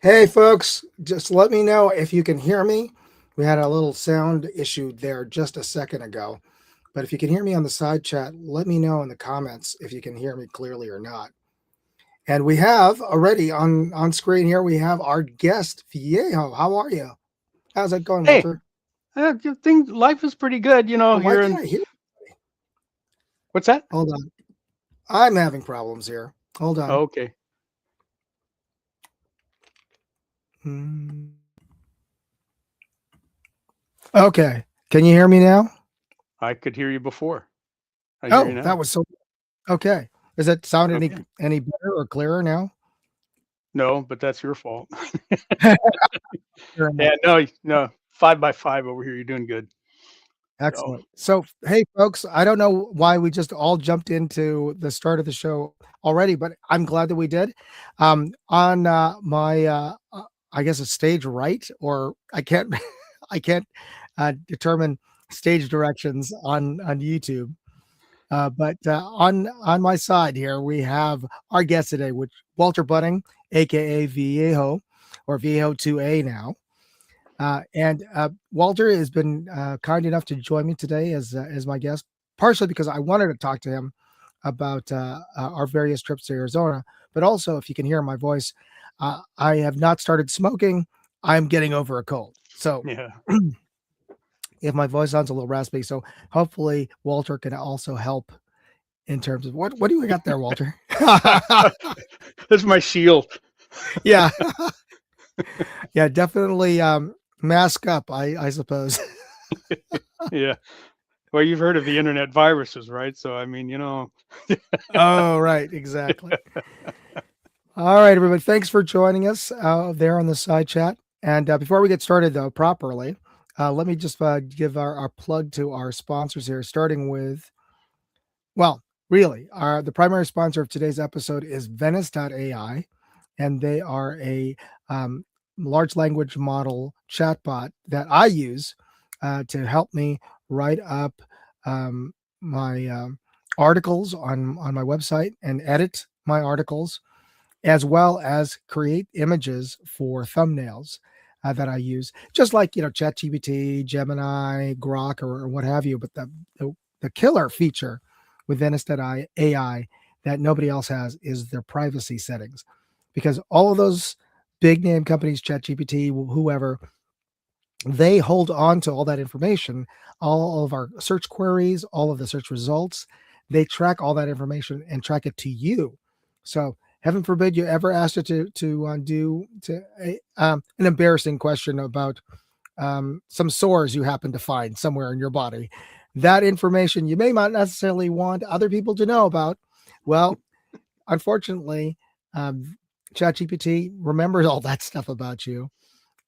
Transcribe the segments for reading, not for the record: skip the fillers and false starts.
Hey, folks, just let me know if you can hear me. We had a little sound issue there just a second ago. But if you can hear me on the side chat, let me know in the comments if you can hear me clearly or not. And we have already on screen here, we have our guest, Viejo. How are you? How's that going, Hey, Walter? life is pretty good, Why here can't in I hear? what's that? Hold on. I'm having problems here. Hold Oh, on. okay. Hmm. Okay. Can you hear me now? I could hear you before. I hear you Oh, that now. was so okay. Does it sound Okay. any better or clearer now? No, but that's your fault. Fair enough. Yeah, no, 5 by 5 over here. You're doing good. So, Excellent. So, hey, folks, I don't know why we just all jumped into the start of the show already, but I'm glad that we did. On my, I guess a stage right, or I can't, I can't determine stage directions on YouTube. But on my side here, we have our guest today, which Walter Bunning, aka Viejo, or Viejo 2A now. And Walter has been kind enough to join me today as my guest, partially because I wanted to talk to him about our various trips to Arizona, but also if you can hear my voice, I have not started smoking. I'm getting over a cold, so yeah. if my voice sounds a little raspy, so hopefully Walter can also help in terms of what do we got there, Walter? That's my shield. Yeah, yeah, definitely mask up, I suppose. Yeah. Well, you've heard of the internet viruses, right? So, Oh, right, exactly. All right, everybody. Thanks for joining us there on the side chat. And before we get started, though, properly, let me just give our plug to our sponsors here, starting with, well, really, the primary sponsor of today's episode is Venice.ai, and they are a um, large language model chatbot that I use to help me write up my articles on my website and edit my articles as well as create images for thumbnails that I use, just like ChatGPT, Gemini, Grok, or what have you. But the killer feature with Venice.ai that nobody else has is their privacy settings, because all of those big name companies, ChatGPT, whoever, they hold on to all that information, all of our search queries, all of the search results. They track all that information and track it to you. So heaven forbid you ever asked it to do to an embarrassing question about some sores you happen to find somewhere in your body. That information you may not necessarily want other people to know about. Well, unfortunately, um, ChatGPT remembers all that stuff about you,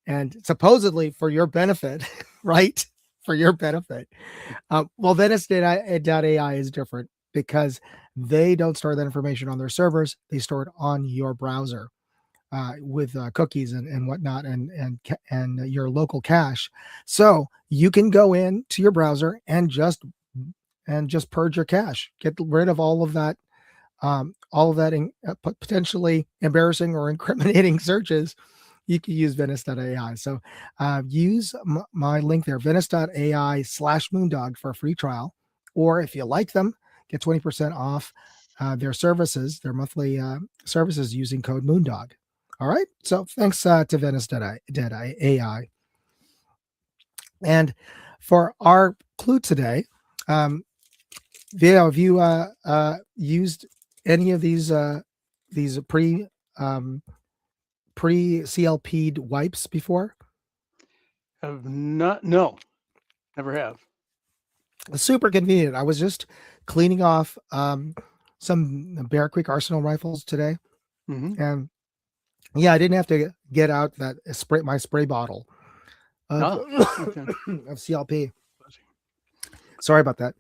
and supposedly for your benefit, right? For your benefit. Well, Venice.ai is different because they don't store that information on their servers; they store it on your browser with cookies and whatnot, and your local cache. So you can go in to your browser and just purge your cache, get rid of all of that potentially embarrassing or incriminating searches. You can use Venice.ai. So use my link there, Venice.ai/Moondog for a free trial. Or if you like them, get 20% off their services, their monthly services using code Moondog. All right. So thanks to Venice.ai. And for our clue today, um, Vito, have you used any of these um, pre CLP'd wipes before? Have not no, never have. Super convenient. I was just cleaning off some Bear Creek Arsenal rifles today, Mhm. and yeah, I didn't have to get out that spray bottle of Oh, okay. of CLP. Sorry about that.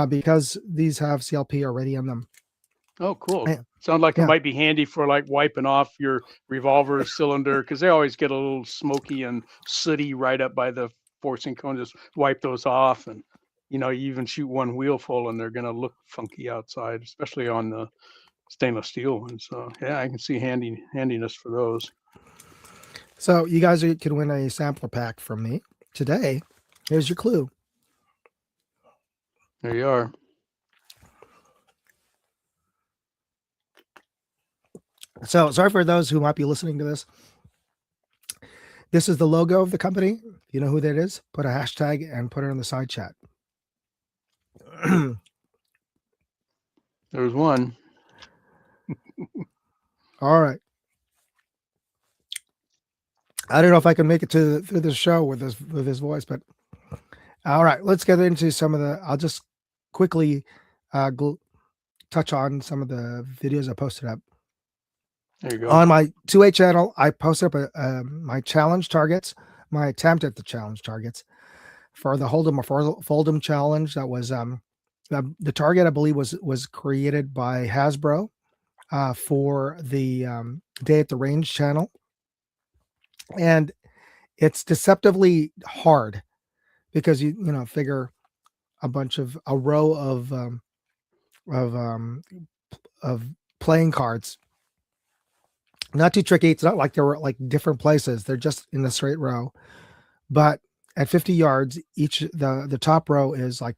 Because these have CLP already in them. Oh, cool. Yeah, Sound like it yeah, might be handy for like wiping off your revolver cylinder because they always get a little smoky and sooty right up by the forcing cone. Just wipe those off, and you even shoot one wheel full, and they're gonna look funky outside, especially on the stainless steel ones. So yeah, I can see handiness for those. So you guys can win a sampler pack from me today. Here's your clue. There you are. So sorry for those who might be listening to this. This is the logo of the company. You know who that is? Put a hashtag and put it in the side chat. There's one. All right. I don't know if I can make it through this show with this voice, but all right, let's get into some of the. I'll just quickly touch on some of the videos I posted up. There you go. On my 2A channel, I posted up my challenge targets, my attempt at the challenge targets for the Hold'em or Fold'em challenge. That was the target, I believe, was created by Hasbro for the Day at the Range channel, and it's deceptively hard because you figure a row of playing cards. Not too tricky. It's not like they were like different places. They're just in a straight row. But at 50 yards, each the top row is like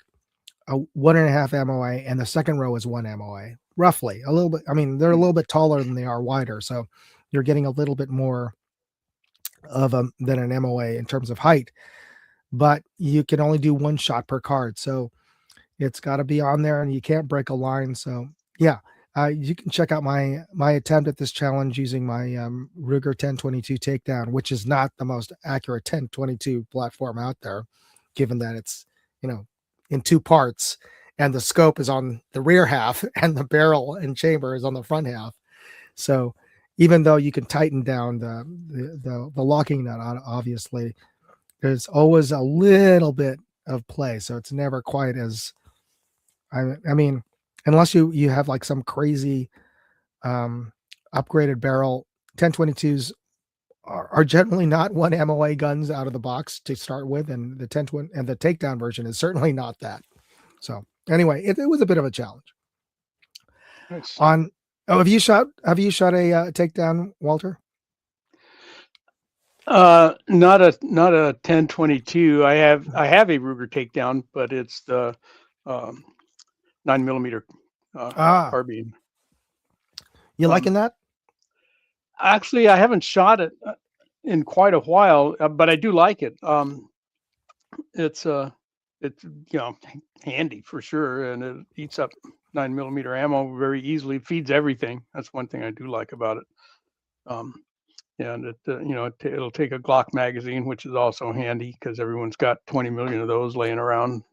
a 1.5 MOA, and the second row is 1 MOA, roughly. A little bit. I mean, they're a little bit taller than they are wider, so you're getting a little bit more of than an MOA in terms of height. But you can only do one shot per card, so it's got to be on there, and you can't break a line. So yeah. You can check out my attempt at this challenge using my Ruger 1022 takedown, which is not the most accurate 1022 platform out there, given that it's in two parts, and the scope is on the rear half, and the barrel and chamber is on the front half. So even though you can tighten down the locking nut, obviously, there's always a little bit of play. So it's never quite as I mean. Unless you have like some crazy upgraded barrel, 1022s are generally not 1 MOA guns out of the box to start with, and the 1020 and the takedown version is certainly not that. So anyway, it was a bit of a challenge. Nice. Have you shot a takedown, Walter? Not a 1022. I have a Ruger takedown, but it's the 9mm carbine. You liking that? Actually, I haven't shot it in quite a while, but I do like it. It's handy for sure, and it eats up 9mm ammo very easily. Feeds everything. That's one thing I do like about it. And it'll take a Glock magazine, which is also handy because everyone's got 20 million of those laying around.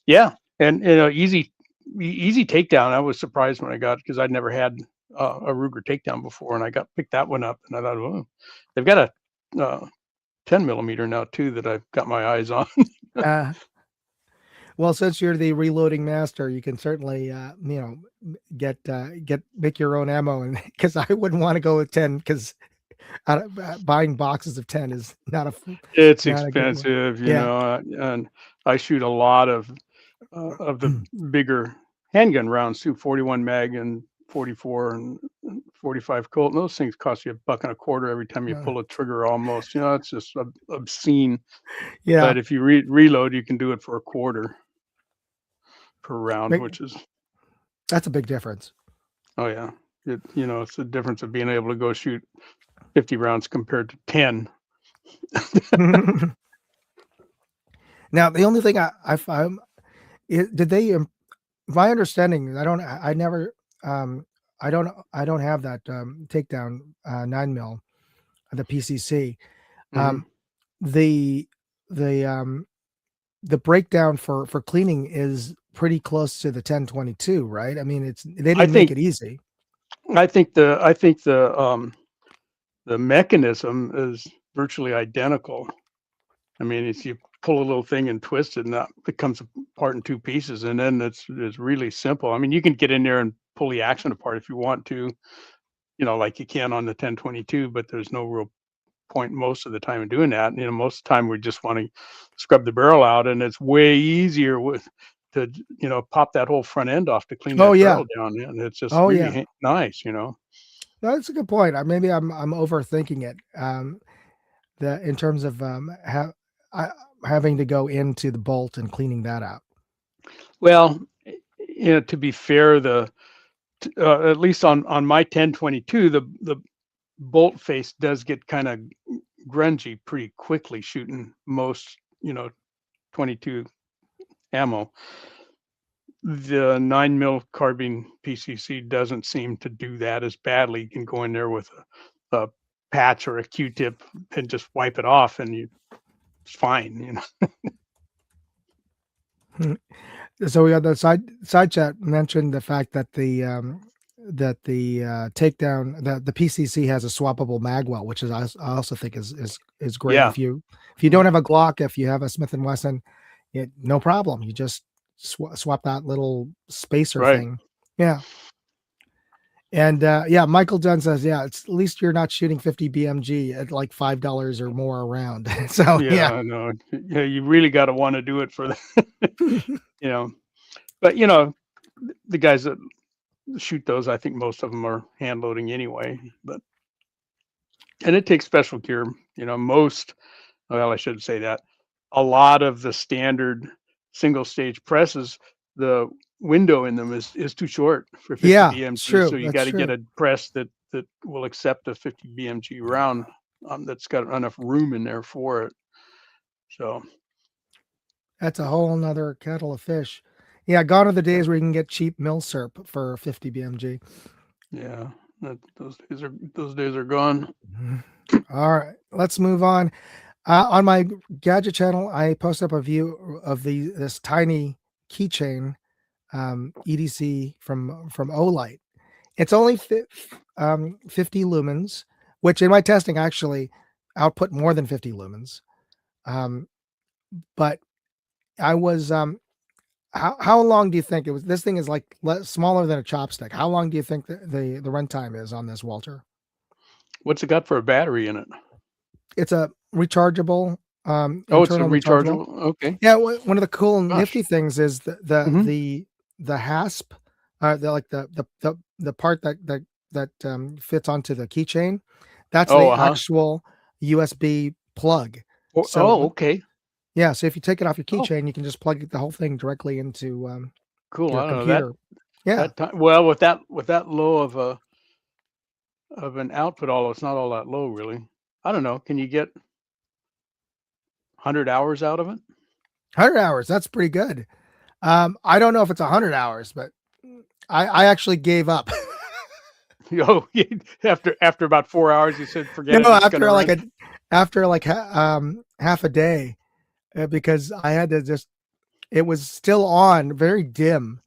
Yeah. And easy takedown. I was surprised when I got it because I'd never had a Ruger takedown before, and I picked that one up, and I thought, well, they've got a 10mm now too that I've got my eyes on. Well, since you're the reloading master, you can certainly make your own ammo, and because I wouldn't want to go with 10 because buying boxes of 10 is it's expensive, and I shoot a lot of the bigger handgun rounds too, 41 mag and 44 and 45 Colt. And those things cost you $1.25 every time you pull a trigger almost. It's just obscene. Yeah. But if you reload, you can do it for $0.25 per round, that's a big difference. Oh yeah. It's the difference of being able to go shoot 50 rounds compared to 10. Now, the only thing I found, did they? My understanding, I don't have that takedown 9mm, the PCC. The breakdown for cleaning is pretty close to the 1022, right? I mean, they didn't make it easy. I think the mechanism is virtually identical. I mean, if you pull a little thing and twist it, and that becomes apart in two pieces, and then it's really simple. I mean, you can get in there and pull the action apart if you want to, like you can on the 1022, but there's no real point most of the time in doing that. Most of the time we just want to scrub the barrel out, and it's way easier with to pop that whole front end off to clean Oh that yeah. barrel down, and it's just Oh really yeah. nice. That's a good point. Maybe I'm overthinking it. In terms of having to go into the bolt and cleaning that out. Well, to be fair, at least on my 1022, the bolt face does get kind of grungy pretty quickly shooting most 22 ammo. The 9mm carbine PCC doesn't seem to do that as badly. You can go in there with a patch or a Q-tip and just wipe it off, and it's fine. So we got the side chat mentioned the fact that the takedown, the PCC has a swappable magwell, which is I also think is great. Yeah. If you don't have a Glock, if you have a Smith & Wesson, no problem. You just swap that little spacer thing. Yeah. And yeah, Michael Dunn says, yeah, it's at least you're not shooting 50 BMG at like $5 or more a round. So yeah, no, yeah, you really got to want to do it for the, but the guys that shoot those, I think most of them are hand loading anyway. And it takes special gear. Well, I shouldn't say that. A lot of the standard single stage presses, the window in them is too short for 50 BMG. True. So you got to get a press that will accept a 50 BMG round that's got enough room in there for it. So that's a whole nother kettle of fish. Yeah, gone are the days where you can get cheap milsurp for 50 BMG. Yeah, those days are gone. All right, let's move on. On my gadget channel, I post up a view of this tiny keychain EDC from Olight. It's only 50 lumens, which in my testing actually output more than 50 lumens. But I was how long do you think it was? This thing is like smaller than a chopstick. How long do you think the runtime is on this, Walter? What's it got for a battery in it? It's a rechargeable. It's a rechargeable. Okay. Yeah, one of the cool nifty things is the hasp, the part that fits onto the keychain. That's the actual USB plug. Okay. Yeah, so if you take it off your keychain, you can just plug the whole thing directly into cool. your computer. Well, with that low of an output, although it's not all that low, really. I don't know. Can you get 100 hours out of it? 100 hours. That's pretty good. I don't know if it's 100 hours, but I actually gave up. After about 4 hours, you said forget it. After half a day, because I had to it was still on, very dim,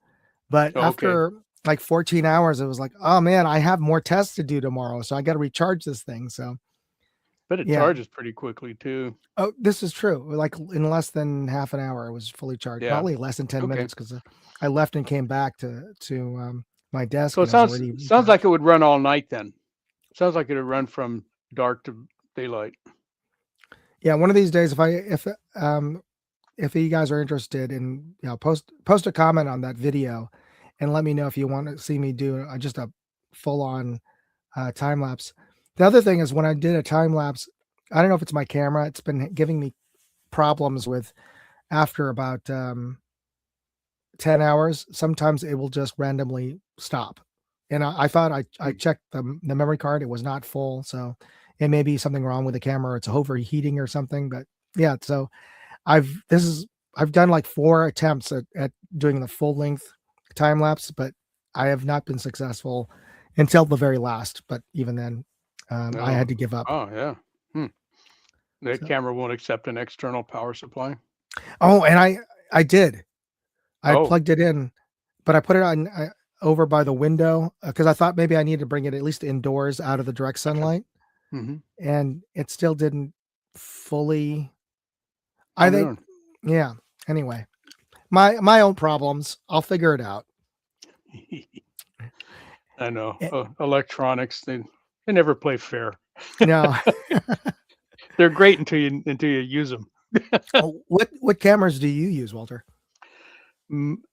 but after like 14 hours, it was like, oh man, I have more tests to do tomorrow, so I got to recharge this thing. So, but it charges pretty quickly too. Oh, this is true. Like in less than half an hour, it was fully charged. Probably less than 10 minutes because I left and came back to my desk. So it sounds like it would run all night then. Sounds like it would run from dark to daylight. Yeah, one of these days, if you guys are interested in, post a comment on that video and let me know if you want to see me do just a full on time lapse. The other thing is when I did a time lapse, I don't know if it's my camera. It's been giving me problems with after about 10 hours. Sometimes it will just randomly stop. And I thought I checked the memory card. It was not full. So it may be something wrong with the camera. It's overheating or something. But yeah, so I've done like 4 attempts at doing the full length time lapse, but I have not been successful until the very last. But even then, I had to give up. Oh yeah. The camera won't accept an external power supply. Oh, and I did. I plugged it in, but I put it on over by the window because I thought maybe I needed to bring it at least indoors out of the direct sunlight. And it still didn't fully. I think, yeah. Anyway, my own problems. I'll figure it out. I know electronics. They never play fair. No, they're great until you use them. What cameras do you use, Walter?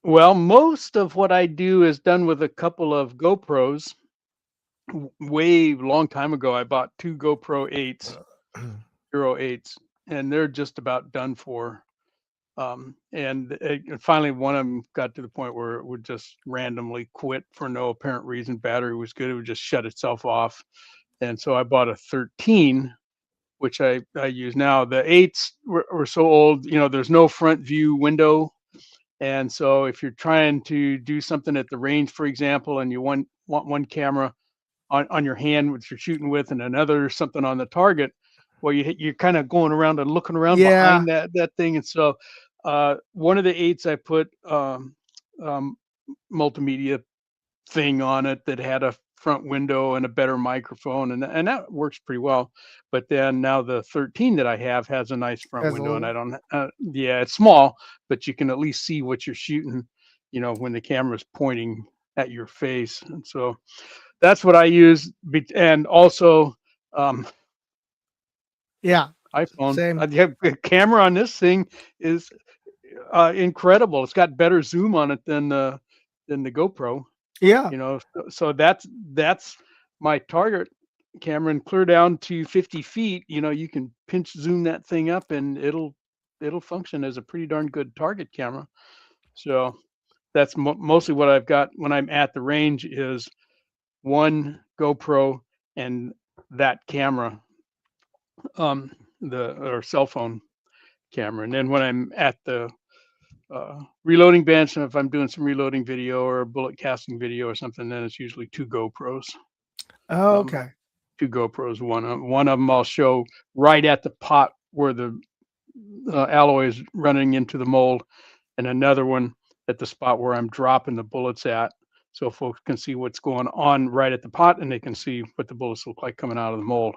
Well, most of what I do is done with a couple of GoPros. Way long time ago, I bought 2 GoPro 8s, Hero 8s, and they're just about done for. And finally, one of them got to the point where it would just randomly quit for no apparent reason. Battery was good; it would just shut itself off. And so I bought a 13, which I use now. The 8s were so old, there's no front view window. And so if you're trying to do something at the range, for example, and you want one camera on your hand, which you're shooting with, and another something on the target, well, you're kind of going around and looking around Yeah. behind that thing. And so one of the 8s I put um, multimedia thing on it that had a front window and a better microphone, and that works pretty well. But then now the 13 that I have has a nice front As a window, and I little, don't. Yeah, it's small, but you can at least see what you're shooting. When the camera's pointing at your face, and so that's what I use. And also, um, yeah, iPhone. same. The camera on this thing is incredible. It's got better zoom on it than the GoPro. Yeah. So that's my target camera, and clear down to 50 feet. You can pinch zoom that thing up, and it'll function as a pretty darn good target camera. So that's mostly what I've got when I'm at the range is one GoPro and that camera, the or cell phone camera. And then when I'm at the reloading bench, and if I'm doing some reloading video or bullet casting video or something, then it's usually two GoPros. Oh, Um, okay. two GoPros. One of them I'll show right at the pot where the alloy is running into the mold, and another one at the spot where I'm dropping the bullets at, so folks can see what's going on right at the pot, and they can see what the bullets look like coming out of the mold.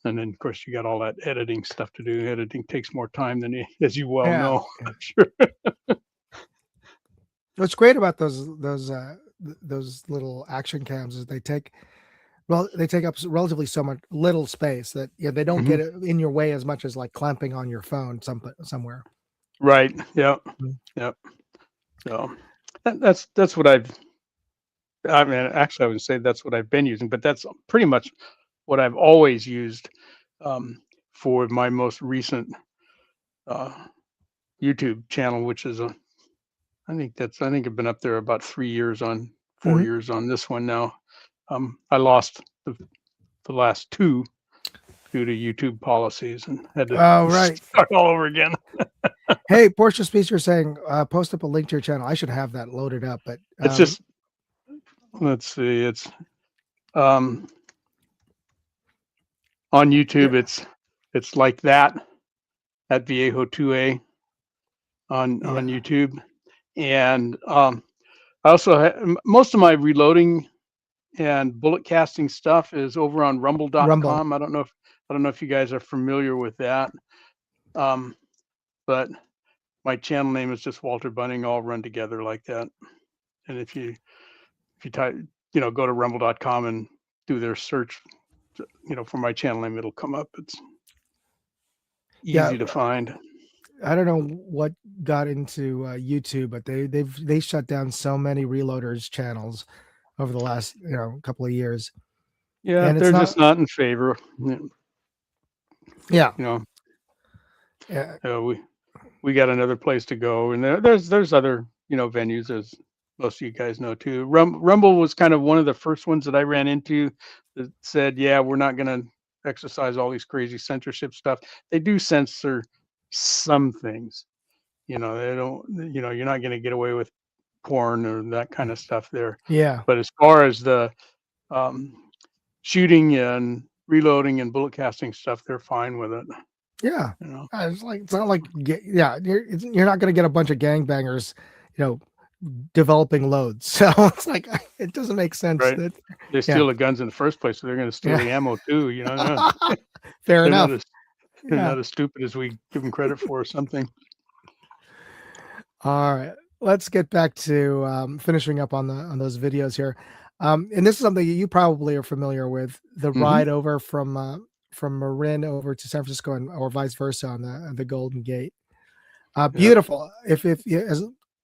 And then, of course, you got all that editing stuff to do. Editing takes more time as you well Yeah. know. I'm sure. What's great about those little action cams is they take up relatively so much little space that they don't Mhm. get in your way as much as like clamping on your phone somewhere. Right. Yep. Mm. Yep. So that's what I mean, actually, I would say that's what I've been using, but that's pretty much what I've always used for my most recent uh, YouTube channel, which is I think I've been up there about 3 years on 4 years on this one now. I lost the last two due to YouTube policies and had to Oh, right. start all over again. Hey, Portia Speaker saying, post up a link to your channel. I should have that loaded up, but It's just let's see, it's um, on YouTube. yeah, It's like that at Viejo 2A on yeah, YouTube, and I also most of my reloading and bullet casting stuff is over on Rumble. rumble.com. I don't know if you guys are familiar with that. But my channel name is just Walter Bunning, all run together like that. And if you type, go to rumble.com and do their search, for my channel name, it'll come up. It's Yeah, easy to find. I don't know what got into YouTube, but they shut down so many reloaders channels over the last couple of years, Yeah, and it's they're not. just not in favor. Yeah, You know, yeah, we got another place to go, and there's other venues, as most of you guys know too. Rumble was kind of one of the first ones that I ran into that said, yeah, we're not going to exercise all these crazy censorship stuff. They do censor some things. They don't. You're not going to get away with porn or that kind of stuff there. yeah, But as far as the um, shooting and reloading and bullet casting stuff, they're fine with it. yeah. You know. It's not like you're not going to get a bunch of gangbangers, developing loads. So it's like it doesn't make sense Right. that. They Yeah, steal the guns in the first place, so they're going to steal the yeah. ammo too. Fair They're not enough. as they're Yeah. not as stupid as we give them credit for or something. All right, let's get back to finishing up on those videos here. And this is something you probably are familiar with: the Hmm. ride over from Marin over to San Francisco, or vice versa on the Golden Gate. Yeah. Beautiful. If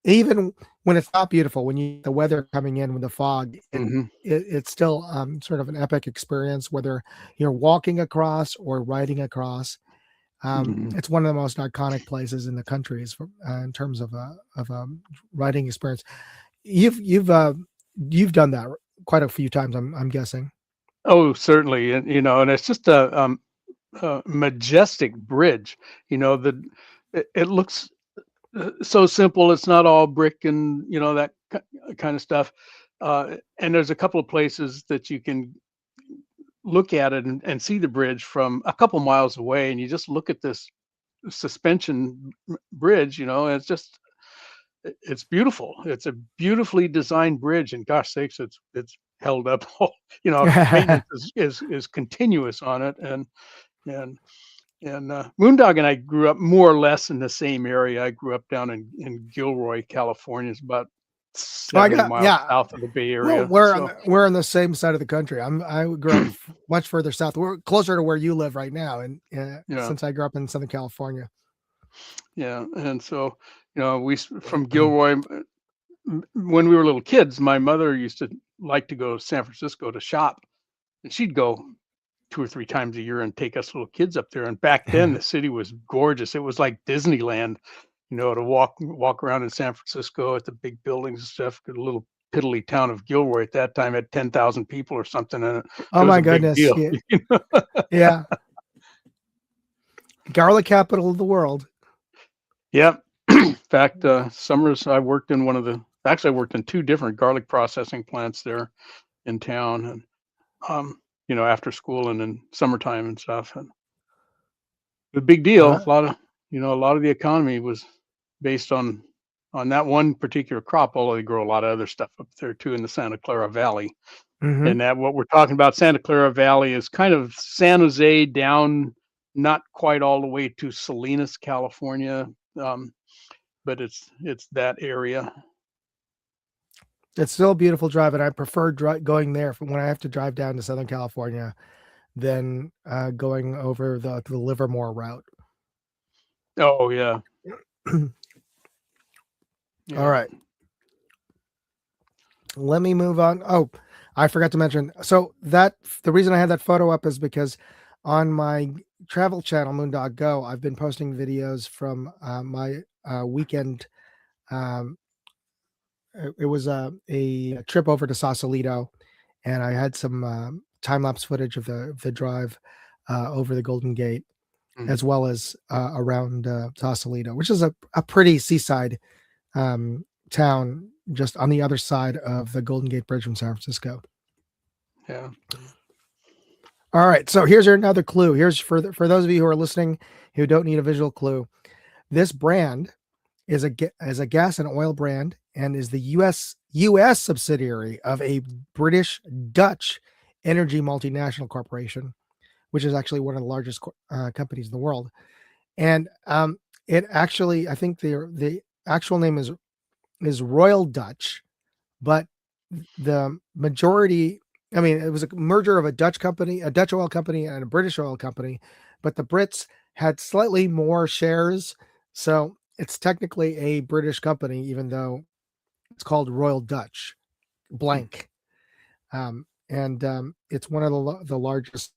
even when it's not beautiful, when you the weather coming in with the fog, Mm-hmm. it's still sort of an epic experience, whether you're walking across or riding across. Mm-hmm. It's one of the most iconic places in the country in terms of a riding experience. You've done that quite a few times, I'm guessing. Oh, certainly, and and it's just a majestic bridge. It looks so simple. It's not all brick and that kind of stuff. And there's a couple of places that you can look at it and see the bridge from a couple miles away, and you just look at this suspension bridge. It's beautiful. It's a beautifully designed bridge, and gosh sakes, it's held up. Maintenance is continuous on it, and Moondog and I grew up more or less in the same area. I grew up down in Gilroy, California. It's about Well, 70 miles south of the Bay well, Area. we're So we're on the same side of the country. I grew up much further south. We're closer to where you live right now, and yeah, since I grew up in Southern California. yeah, and so from Gilroy. When we were little kids, my mother used to like to go to San Francisco to shop, and she'd go 2 or 3 times a year and take us little kids up there. And back then, the city was gorgeous. It was like Disneyland, to walk around in San Francisco at the big buildings and stuff. The little piddly town of Gilroy at that time had 10,000 people or something, and Oh it was my a big goodness! deal. Yeah, yeah. Garlic capital of the world. Yep. In fact, summers I worked in I worked in 2 different garlic processing plants there in town, and after school and in summertime and stuff. And the big deal, Uh, a lot of the economy was based on that one particular crop, although they grow a lot of other stuff up there too in the Santa Clara Valley. mm-hmm. And that what we're talking about, Santa Clara Valley, is kind of San Jose down, not quite all the way to Salinas, California, but it's that area. It's still a beautiful drive, and I prefer going there when I have to drive down to Southern California than going over the Livermore route. Oh yeah. All right. Let me move on. Oh, I forgot to mention. So the reason I had that photo up is because on my travel channel, Moondog Go, I've been posting videos from my weekend. It was a trip over to Sausalito, and I had some time lapse footage of the drive over the Golden Gate, as well as around Sausalito, which is a pretty seaside town just on the other side of the Golden Gate Bridge from San Francisco. Yeah. All right. So here's another clue. Here's for those of you who are listening who don't need a visual clue. This brand is a gas and oil brand and is the US subsidiary of a British Dutch energy multinational corporation, which is actually one of the largest companies in the world. And it actually, I think the actual name is Royal Dutch, but the majority, I mean, it was a merger of a Dutch oil company and a British oil company, but the Brits had slightly more shares. So it's technically a British company, even though it's called Royal Dutch blank. And it's one of the largest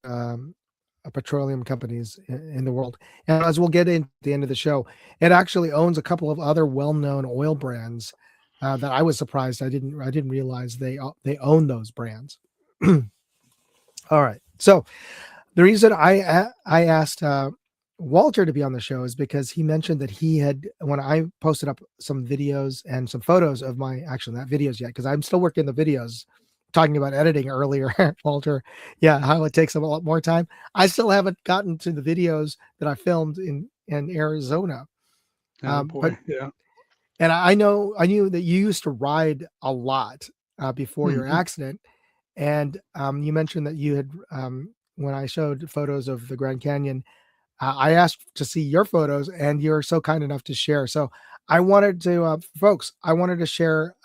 petroleum companies in the world. And as we'll get into at the end of the show, it actually owns a couple of other well-known oil brands that I was surprised I didn't realize they own those brands. All right. So the reason I asked Walter to be on the show is because he mentioned that he had, when I posted up some videos and some photos of actually not videos yet, because I'm still working the videos, talking about editing earlier, Walter. Yeah, how it takes a lot more time. I still haven't gotten to the videos that I filmed in Arizona. Oh boy, but yeah. And I knew that you used to ride a lot before your accident. And you mentioned that you had, when I showed photos of the Grand Canyon, I asked to see your photos, and you're so kind enough to share. So I wanted to, folks, I wanted to share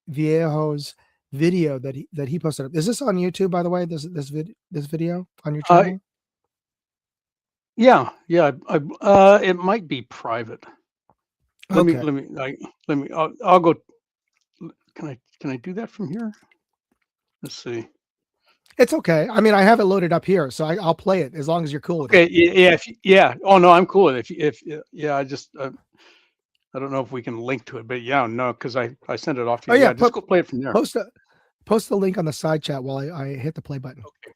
Viejo's video that he posted up. Is this on YouTube, by the way? This video on your channel? Yeah. It might be private. Okay. I'll go. Can I do that from here? Let's see. It's okay. I mean, I have it loaded up here, so I'll play it as long as you're cool with it. Okay. Yeah. Yeah. Oh no, I'm cool with it. Yeah, I just I don't know if we can link to it, but yeah, no, because I sent it off to Oh you. yeah, Yeah, just go play it from there. post the link on the side chat while I hit the play button. Okay.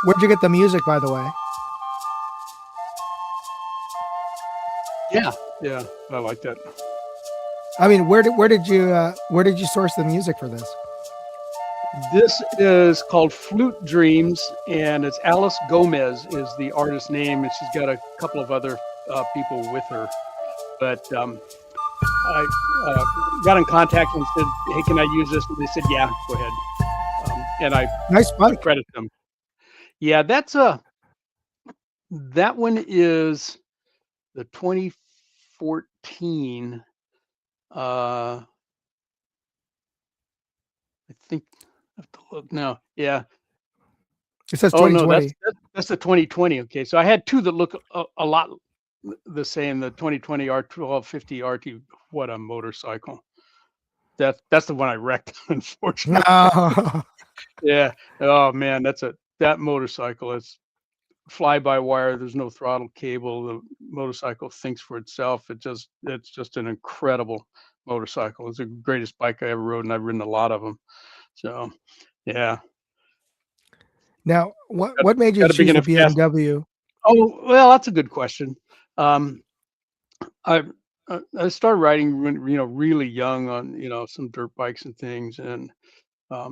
Where'd you get the music, by the way? Yeah, I like that. I mean, where did you source the music for this? This is called Flute Dreams, and it's Alice Gomez is the artist name, and she's got a couple of other people with her. But I got in contact and said, "Hey, can I use this?" And they said, "Yeah, go ahead." And I Nice bike. credit them. Yeah, that one is the 2014. I think I have to look now. Yeah. It says Oh no, 2020. that's the 2020. Okay, so I had two that look a lot the same. The 2020 R1250 RT. What a motorcycle! That's the one I wrecked, unfortunately. No. Yeah. Oh man, that motorcycle is fly by wire. There's no throttle cable. The motorcycle thinks for itself. It's just an incredible motorcycle. It's the greatest bike I ever rode, and I've ridden a lot of them. So, yeah. Now, what made you Got a big choose the enough gas. BMW? Oh well, that's a good question. I I started riding when really young on some dirt bikes and things, and my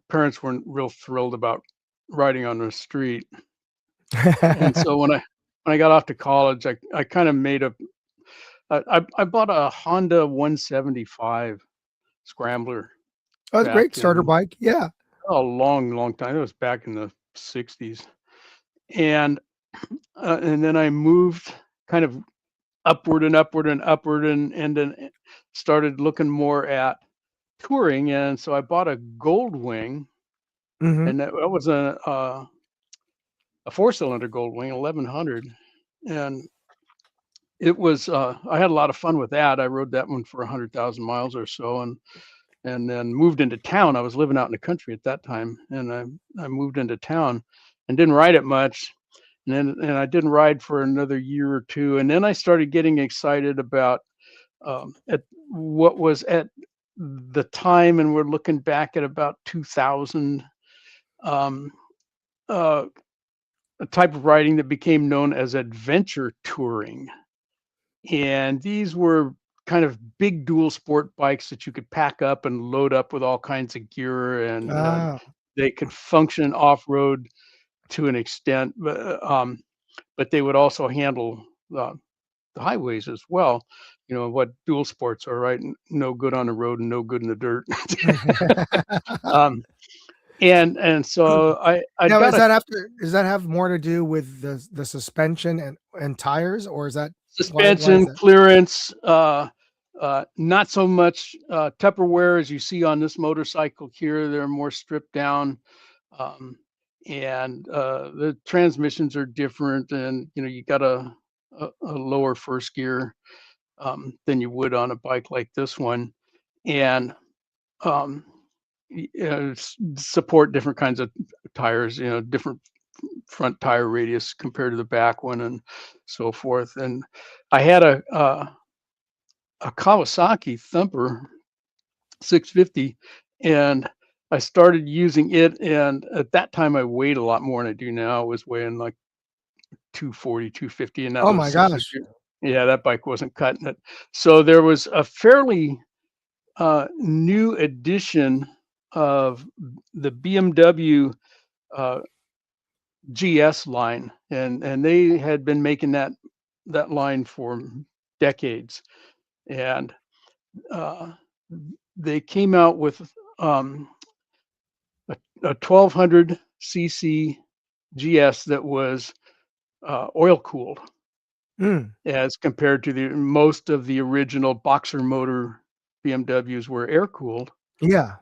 parents weren't real thrilled about riding on the street. And so when I got off to college, I kind of made a I bought a Honda 175 Scrambler Oh, it's a great back starter in bike. Yeah. a long time. It was back in the 60s. And then I moved kind of upward and upward and upward, and then started looking more at touring. And so I bought a Goldwing, Mm-hmm. and that was a four-cylinder Goldwing 1100, and it was I had a lot of fun with that. I rode that one for 100,000 miles or so, and then moved into town. I was living out in the country at that time, and I moved into town and didn't ride it much. And I didn't ride for another year or two, and then I started getting excited about at what was at the time, and we're looking back at about 2000, um, uh, a type of riding that became known as adventure touring. And these were kind of big dual sport bikes that you could pack up and load up with all kinds of gear, and Ah. they could function off road to an extent, but they would also handle the highways as well. You know what dual sports are, right? No good on the road and no good in the dirt. um, and so I'd Now, got a does that have more to do with the suspension and tires, or is that why is suspension that? clearance, not so much Tupperware as you see on this motorcycle here. They're more stripped down, um, and the transmissions are different, and you got a lower first gear than you would on a bike like this one, and um, support different kinds of tires, different front tire radius compared to the back one, and so forth. And I had a Kawasaki Thumper 650, and I started using it. And at that time, I weighed a lot more than I do now. I was weighing like 240, 250, and that Oh my was gosh. yeah, that bike wasn't cutting it. So there was a fairly new edition of the BMW uh, GS line, and they had been making that line for decades, and uh, they came out with um, a 1200 cc GS that was oil cooled, as compared to most of the original boxer motor BMWs were air cooled. Yeah.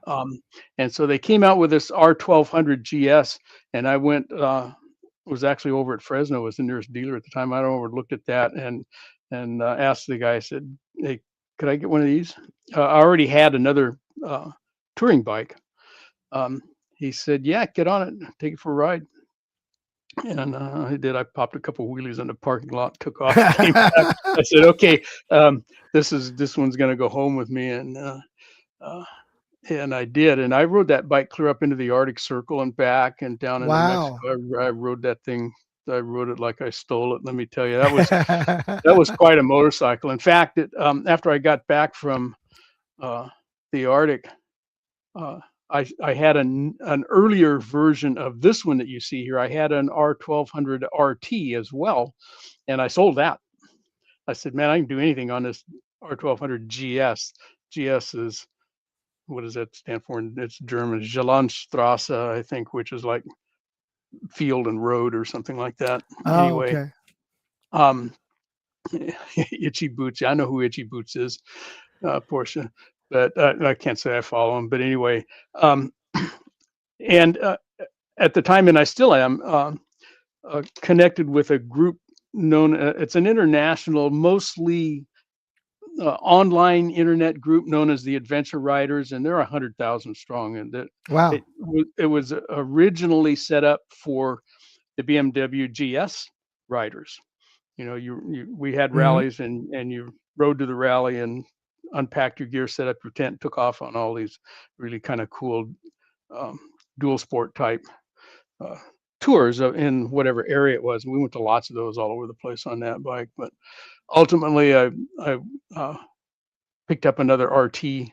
And so they came out with this R1200 GS, and I went, was actually over at Fresno, was the nearest dealer at the time. I don't know, looked at that and asked the guy, I said, "Hey, could I get one of these?" I already had another touring bike. He said, "Yeah, get on it, take it for a ride." And I did. I popped a couple wheelies in the parking lot, took off, came back. I said, "Okay, this one's going to go home with me." And I did, and I rode that bike clear up into the Arctic Circle and back and down into Wow. Mexico. I rode that thing. I rode it like I stole it. Let me tell you, that was quite a motorcycle. In fact, after I got back from the Arctic, I had an earlier version of this one that you see here. I had an R1200 RT as well, and I sold that. I said, "Man, I can do anything on this R1200 GS." GS is, what does that stand for? It's German, Landstrasse, I think, which is like field and road or something like that. Oh, Anyway, okay. Itchy Boots. I know who Itchy Boots is, Porsche, but I can't say I follow him. But anyway, and at the time, and I still am, connected with a group known. It's an international, mostly online internet group known as the Adventure Riders, and they're 100,000 strong. And Wow. it was originally set up for the BMW GS riders. You know, we had rallies, and you rode to the rally and unpacked your gear, set up your tent, took off on all these really kind of cool dual sport type tours in whatever area it was. And we went to lots of those all over the place on that bike. But ultimately, I picked up another RT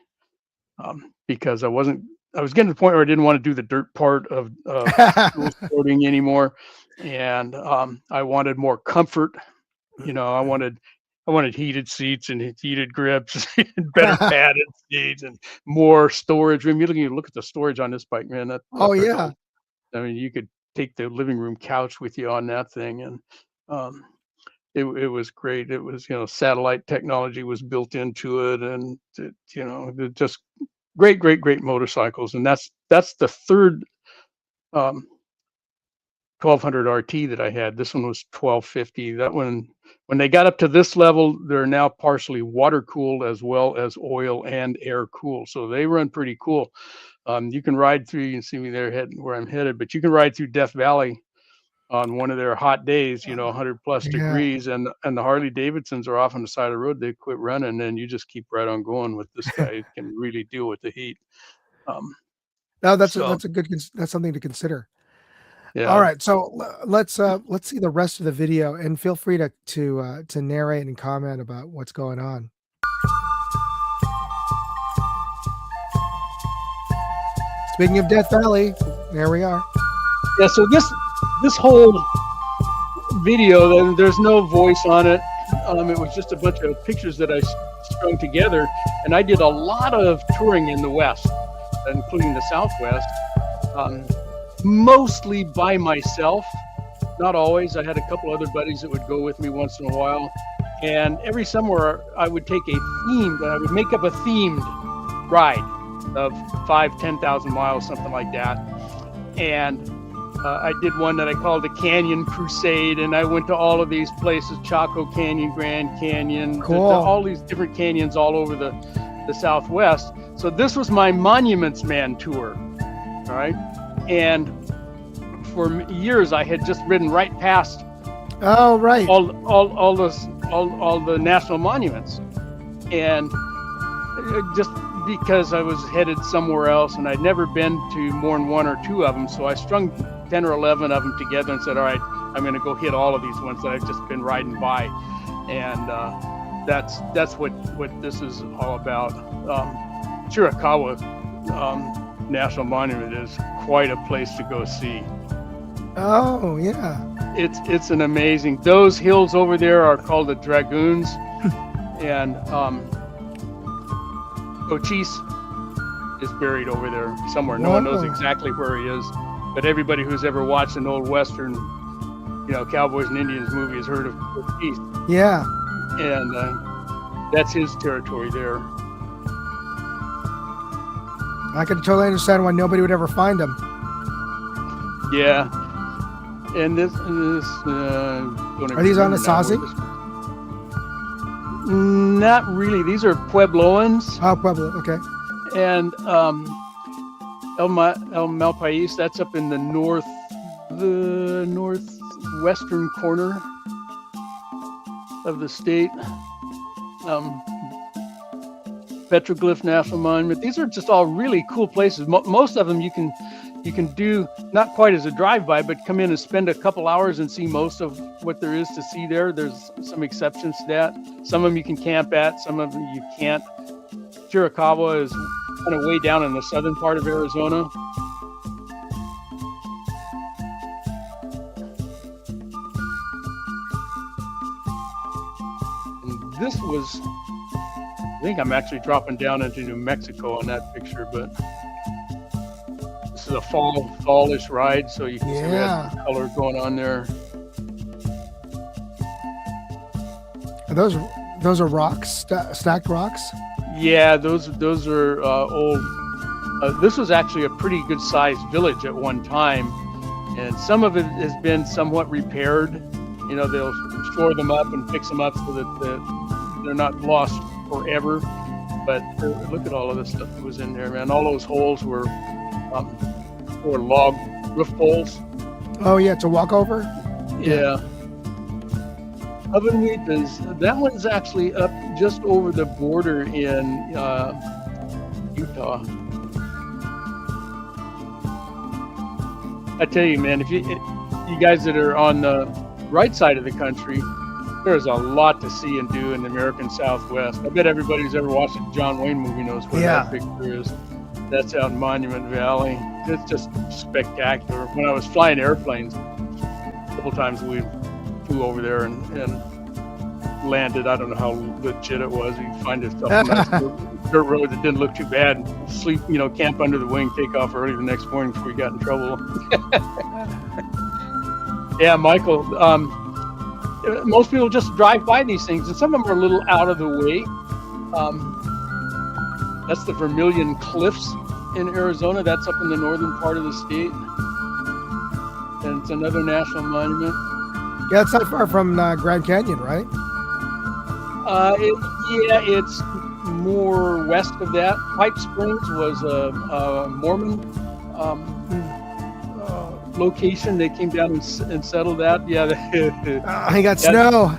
because I was getting to the point where I didn't want to do the dirt part of dual sporting anymore, and I wanted more comfort. You know, I wanted heated seats and heated grips, and better padded seats, and more storage room. You look at the storage on this bike, man. Oh yeah. I mean, you could take the living room couch with you on that thing, and it was great. It was, satellite technology was built into it, and just great motorcycles. And that's the third 1200 RT that I had. This one was 1250. That one, when they got up to this level, they're now partially water cooled as well as oil and air cooled. So they run pretty cool. You can ride through, you can see me there heading where I'm headed, but you can ride through Death Valley on one of their hot days, 100 plus degrees, and the Harley Davidsons are off on the side of the road. They quit running, and you just keep right on going with this guy. Can really deal with the heat. No, that's something to consider. Yeah. All right, so let's see the rest of the video, and feel free to narrate and comment about what's going on. Speaking of Death Valley, there we are. Yeah, so this whole video, there's no voice on it. It was just a bunch of pictures that I strung together, and I did a lot of touring in the West, including the Southwest, mostly by myself. Not always. I had a couple other buddies that would go with me once in a while, and every summer I would take I would make up a themed ride of 5,000-10,000 miles, something like that. And I did one that I called the Canyon Crusade, and I went to all of these places: Chaco Canyon, Grand Canyon, all these different canyons all over the Southwest. So this was my Monuments Man tour, all right? And for years I had just ridden right past all the national monuments, and just because I was headed somewhere else, and I'd never been to more than one or two of them. So I strung 10 or 11 of them together and said, all right, I'm going to go hit all of these ones that I've just been riding by. And that's what this is all about. Chiricahua National Monument is quite a place to go see. Oh yeah. It's an amazing, those hills over there are called the Dragoons. And Cochise is buried over there somewhere. No one knows exactly where he is, but everybody who's ever watched an old Western, Cowboys and Indians movie has heard of Cochise. Yeah. And that's his territory there. I can totally understand why nobody would ever find him. Yeah. And this are these Anasazi? Not really. These are Puebloans. Oh, Pueblo. Okay. And El Malpais, that's up in the northwestern corner of the state. Petroglyph National Monument. These are just all really cool places. Most of them you can do not quite as a drive-by, but come in and spend a couple hours and see most of what there is to see there. There's some exceptions to that. Some of them you can camp at, some of them you can't. Chiricahua is kind of way down in the southern part of Arizona. And this was, I think I'm actually dropping down into New Mexico on that picture, but this is a fallish ride, so you can see we have some color going on there. Are those are rocks, stacked rocks? Yeah, those are old. This was actually a pretty good sized village at one time, and some of it has been somewhat repaired. You know, they'll shore them up and fix them up so that they're not lost forever. But look at all of this stuff that was in there, man. All those holes were log roof poles. Oh yeah, to walk over. Yeah. Ovenweep that one's actually up just over the border in Utah. I tell you, man, if you guys that are on the right side of the country, there's a lot to see and do in the American Southwest. I bet everybody who's ever watched a John Wayne movie knows where that picture is. That's out in Monument Valley. It's just spectacular. When I was flying airplanes, a couple times we flew over there and landed. I don't know how legit it was. You find yourself a nice dirt road that didn't look too bad. Sleep, camp under the wing, take off early the next morning before you got in trouble. Yeah, Michael. Most people just drive by these things, and some of them are a little out of the way. That's the Vermilion Cliffs in Arizona. That's up in the northern part of the state. And it's another national monument. Yeah, it's not far from Grand Canyon, right? It's more west of that. Pipe Springs was a Mormon location. They came down and settled that. Yeah, I got snow.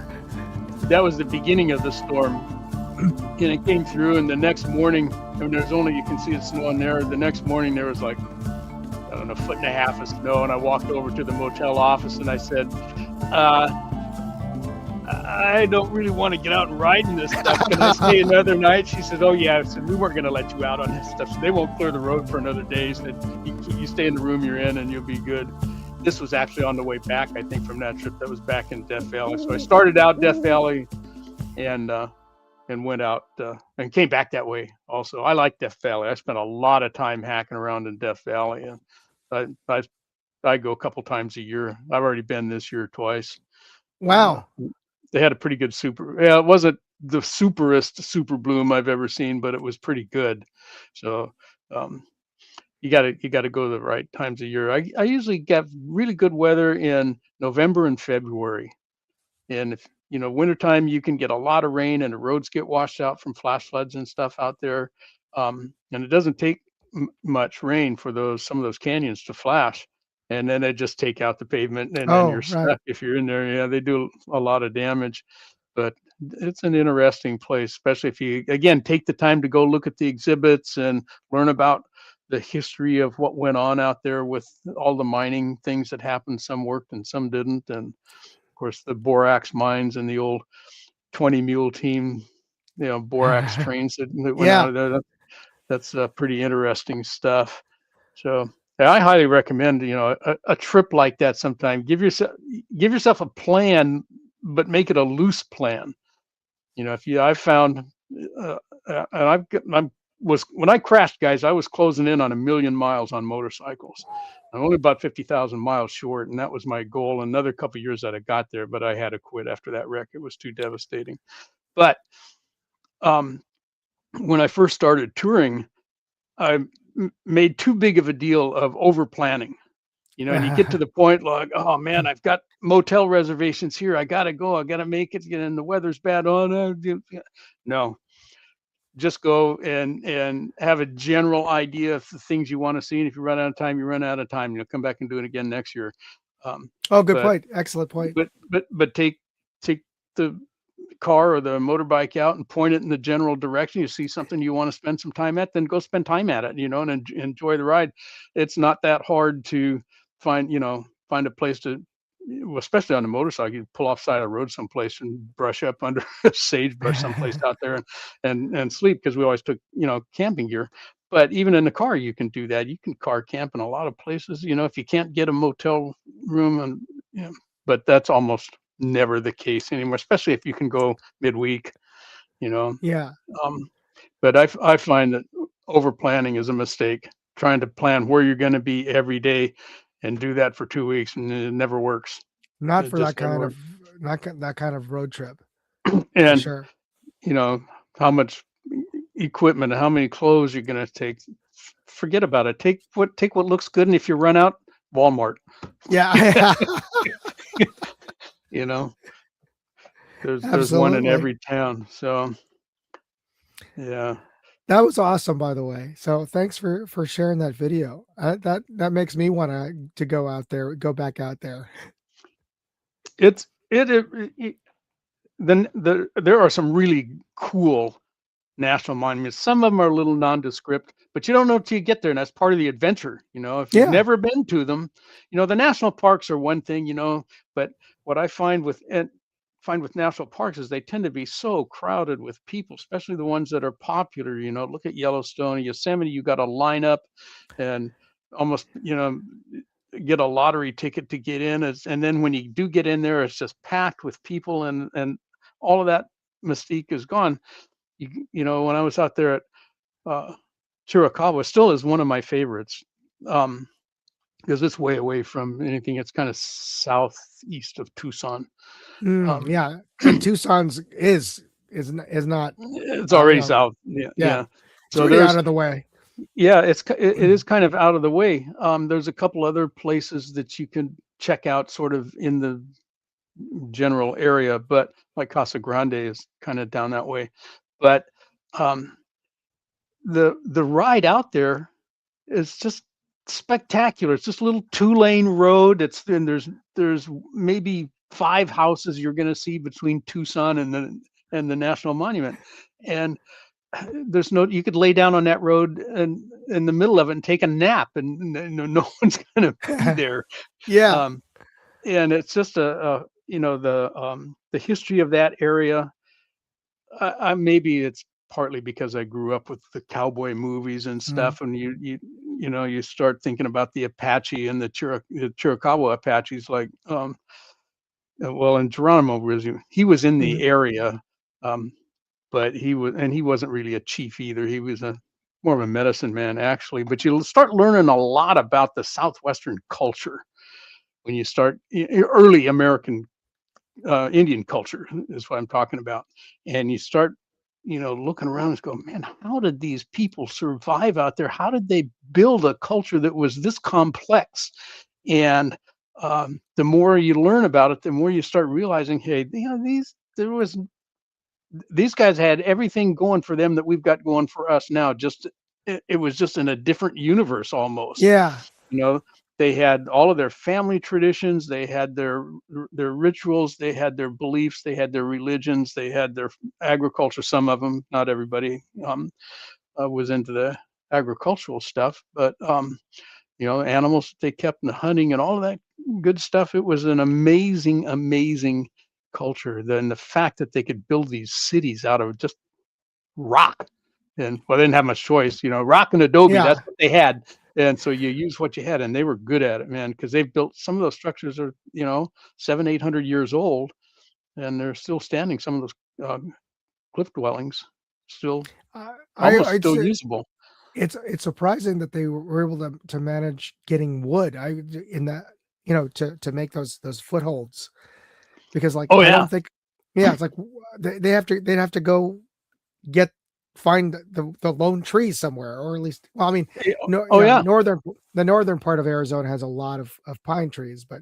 That was the beginning of the storm, and it came through. And the next morning, and there's only, you can see the snow in there. The next morning, there was like, I don't know, 1.5 feet of snow. And I walked over to the motel office and I said, I don't really want to get out and ride in this stuff. Can I stay another night? She said, oh yeah. I said, we weren't going to let you out on this stuff. So they won't clear the road for another day. So you stay in the room you're in and you'll be good. This was actually on the way back, I think, from that trip. That was back in Death Valley. So I started out Death Valley and went out and came back that way also. I like Death Valley. I spent a lot of time hacking around in Death Valley. And I go a couple times a year. I've already been this year twice. Wow. They had a pretty good it wasn't the superest super bloom I've ever seen, but it was pretty good. So you got to go the right times of year. I usually get really good weather in November and February. And if wintertime, you can get a lot of rain and the roads get washed out from flash floods and stuff out there. And it doesn't take much rain for some of those canyons to flash. And then they just take out the pavement and then you're stuck if you're in there. Yeah, they do a lot of damage, but it's an interesting place, especially if you, again, take the time to go look at the exhibits and learn about the history of what went on out there with all the mining things that happened. Some worked and some didn't. And of course, the borax mines and the old 20 mule team, borax trains that went out of there. That's pretty interesting stuff. So yeah, I highly recommend, a trip like that sometime. Give yourself a plan, but make it a loose plan. I've found, and I'm when I crashed, guys, I was closing in on 1,000,000 miles on motorcycles. I'm only about 50,000 miles short, and that was my goal. Another couple of years that I got there, but I had to quit after that wreck. It was too devastating. But um, when I first started touring, I made too big of a deal of over planning. And you get to the point like, oh man, I've got motel reservations here. I gotta go. I gotta make it. And the weather's bad. Oh no, just go and have a general idea of the things you want to see. And if you run out of time, you run out of time. Come back and do it again next year. Oh, good But point. Excellent point. but take the car or the motorbike out and point it in the general direction. You see something you want to spend some time at, then go spend time at it, and enjoy the ride. It's not that hard to find a place to, especially on a motorcycle. You pull off side of the road someplace and brush up under a sagebrush someplace out there and sleep, because we always took camping gear. But even in the car, you can do that. You can car camp in a lot of places, if you can't get a motel room. And but that's almost never the case anymore, especially if you can go midweek, Yeah. But I find that over planning is a mistake. Trying to plan where you're going to be every day and do that for 2 weeks, and it never works. Not It for that just never kind works. of that kind of road trip, for And sure. how much equipment, how many clothes you're going to take. Forget about it. Take what looks good, and if you run out, Walmart. Yeah. You know, there's one in Absolutely. every town. So yeah. That was awesome, by the way. So thanks for sharing that video. That makes me want to go out there, go back out there. It's it then there are some really cool national monuments. Some of them are a little nondescript, but you don't know until you get there, and that's part of the adventure. If you've Yeah. never been to them, the national parks are one thing, but what I find with national parks is they tend to be so crowded with people, especially the ones that are popular. Look at Yellowstone, Yosemite. You got to line up and almost get a lottery ticket to get in. And then when you do get in there, it's just packed with people, and all of that mystique is gone. When I was out there at uh, Chiricahua, still is one of my favorites, because it's way away from anything. It's kind of southeast of Tucson. Um, Yeah. And Tucson's is not it's you already know, south. Yeah, yeah. yeah. It's So already out of the way. it is kind of out of the way. There's a couple other places that you can check out, sort of in the general area, but like Casa Grande is kind of down that way. But um, the ride out there is just spectacular. It's just a little 2-lane road. There's maybe 5 houses you're going to see between Tucson and the national monument, and there's you could lay down on that road and in the middle of it and take a nap, and no one's going to be there. Yeah. Um, and it's just the history of that area. Maybe it's partly because I grew up with the cowboy movies and Mm. stuff, and you start thinking about the Apache and the Chiricahua Apaches, like well, and Geronimo he was in the Mhm. area, um, but he wasn't really a chief either. He was a more of a medicine man, actually. But you'll start learning a lot about the Southwestern culture when you start early American Indian culture is what I'm talking about. And you start, looking around and go, man, how did these people survive out there? How did they build a culture that was this complex? And the more you learn about it, the more you start realizing, hey, these guys had everything going for them that we've got going for us now. Just it was just in a different universe almost. Yeah. You know, they had all of their family traditions, they had their rituals, they had their beliefs, they had their religions, they had their agriculture. Some of them, not everybody, was into the agricultural stuff, but animals they kept in the hunting and all of that good stuff. It was an amazing, amazing culture. Then the fact that they could build these cities out of just rock, and well, they didn't have much choice, rock and adobe, Yeah. that's what they had. And so you use what you had, and they were good at it, man, because they've built some of those structures are, 700-800 years old, and they're still standing, some of those cliff dwellings. almost I'd still say usable. it's surprising that they were able to manage getting wood. In that, to make those footholds, because like Oh I yeah, don't think, yeah, it's like they'd have to go get find the lone tree somewhere, or at least, well, I mean, no, oh yeah, the northern part of Arizona has a lot of pine trees, but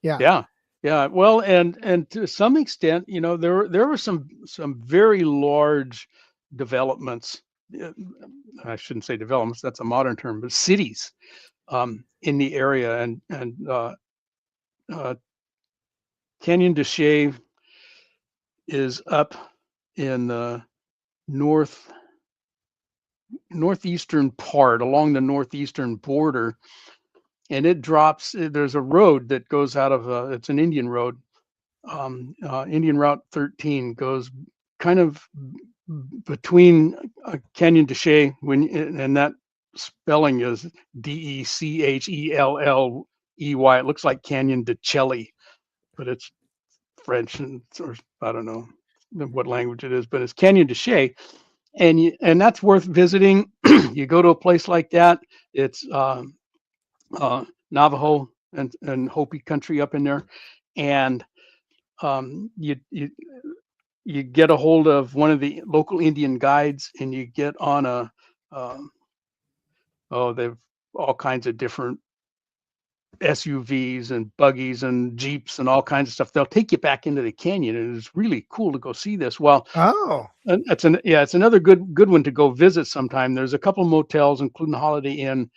yeah. yeah, yeah. Well, and to some extent, there were some very large developments. uh, I shouldn't say developments, that's a modern term, but cities in the area, and uh, Canyon de Chelly is up in the north northeastern part, along the northeastern border, and it drops. There's a road that goes out of it's an Indian road. Indian Route 13 goes kind of between Canyon de Chelly, and that spelling is Dechellley. It looks like Canyon de Chelly, but it's French, or I don't know what language it is, but it's Canyon de Chelly, and that's worth visiting. You go to a place like that, it's Navajo and Hopi country up in there, and you get a hold of one of the local Indian guides, and you get on um, they've all kinds of different SUVs and buggies and Jeeps and all kinds of stuff. They'll take you back into the canyon, and it's really cool to go see this. Well, Oh, it's another good one to go visit sometime. There's a couple motels, including the Holiday Inn,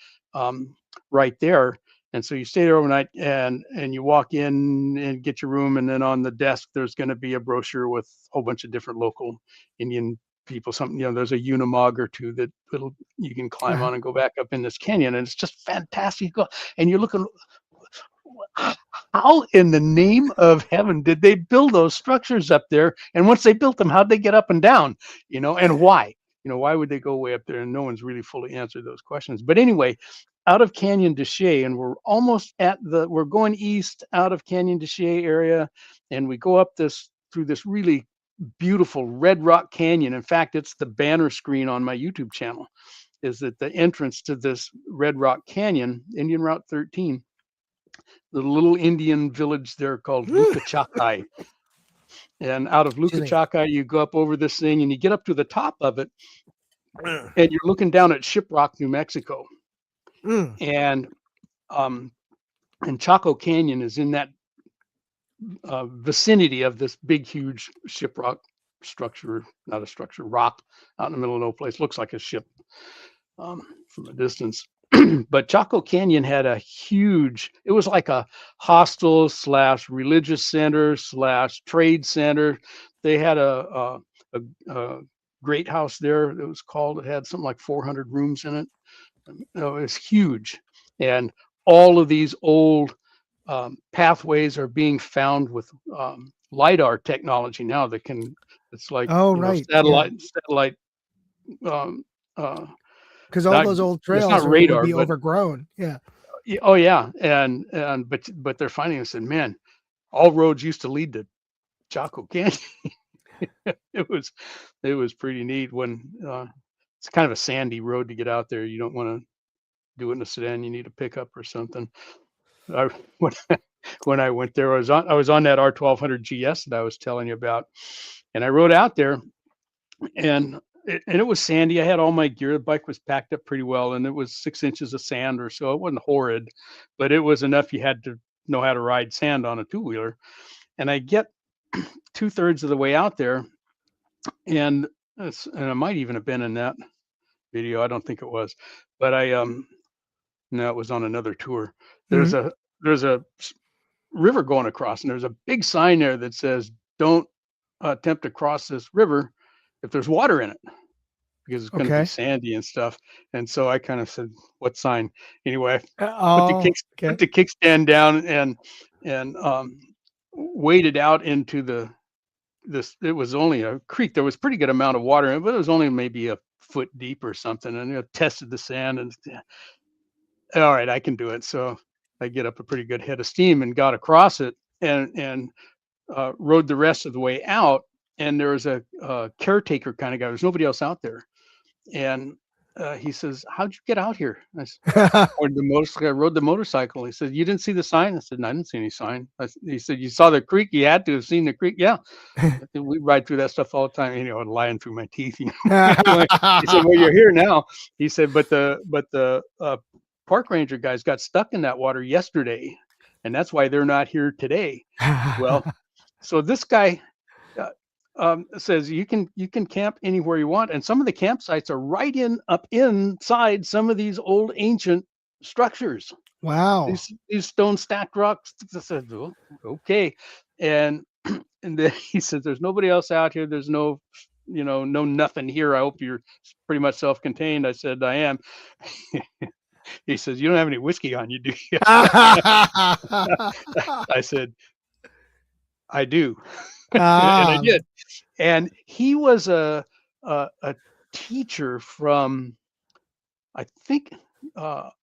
right there, and so you stay there overnight, and you walk in and get your room, and then on the desk there's going to be a brochure with a whole bunch of different local Indian people. There's a Unimog or two that you can climb uh, on and go back up in this canyon, and it's just fantastic. And you're looking, how in the name of heaven did they build those structures up there? And once they built them, how'd they get up and down? And why? Why would they go way up there? And no one's really fully answered those questions. But anyway, out of Canyon de Chelly, and we're going east out of Canyon de Chelly area, and we go up through this really beautiful Red Rock Canyon. In fact, it's the banner screen on my YouTube channel, is that the entrance to this Red Rock Canyon, Indian Route 13, the little Indian village there called Lukachakai. And out of excuse me. Lukachakai, you go up over this thing and you get up to the top of it, and you're looking down at Shiprock, New Mexico. Mm. And Chaco Canyon is in that vicinity of this big, huge shiprock structure, not a structure, rock out in the middle of no place. Looks like a ship from a distance. But Chaco Canyon had it was like a hostel / religious center / trade center. They had a great house there. It had something like 400 rooms in it. It was huge. And all of these old pathways are being found with LiDAR technology now it's like, Oh, right. Yeah. satellite, um, uh, Because all not, those old it's not trails would radar, be but overgrown. Yeah. oh yeah. But they're finding us, and man, all roads used to lead to Chaco Canyon. it was pretty neat when it's kind of a sandy road to get out there. You don't want to do it in a sedan. You need a pickup or something. I, when, when I went there, I was on that R1200 GS that I was telling you about, and I rode out there, and it was sandy. I had all my gear. The bike was packed up pretty well, and it was 6 inches of sand or so. It wasn't horrid, but it was enough. You had to know how to ride sand on a two-wheeler. And I get 2/3 of the way out there, and I might even have been in that video. I don't think it was, but no, it was on another tour. There's Mhm. a river going across, and there's a big sign there that says, "Don't attempt to cross this river if there's water in it," because it's going to be Okay. sandy and stuff. And so I kind of said, "What sign?" Anyway, I Oh, put okay. the kickstand down and waded out into this. It was only a creek. There was pretty good amount of water in it, but it was only maybe a foot deep or something. And tested the sand, and all right, I can do it. So I get up a pretty good head of steam and got across it, and rode the rest of the way out. and there was a caretaker kind of guy. There's nobody else out there, and he says, "How'd you get out here?" I rode the motorcycle. He said, "You didn't see the sign?" I said, "No, I didn't see any sign." He said, "You saw the creek? You had to have seen the creek." Yeah, we ride through that stuff all the time. Lying through my teeth. He said, "Well, you're here now." He said, "But the park ranger guys got stuck in that water yesterday, and that's why they're not here today." Well, so this guy says you can camp anywhere you want, and some of the campsites are right up inside some of these old ancient structures. Wow. These stone stacked rocks. I said, "Oh, okay," and and then he says, "There's nobody else out here. There's no, no nothing here. I hope you're pretty much self-contained." I said, "I am." He says, "You don't have any whiskey on you, do you?" I said, "I do," and I did. And he was a teacher from, I think,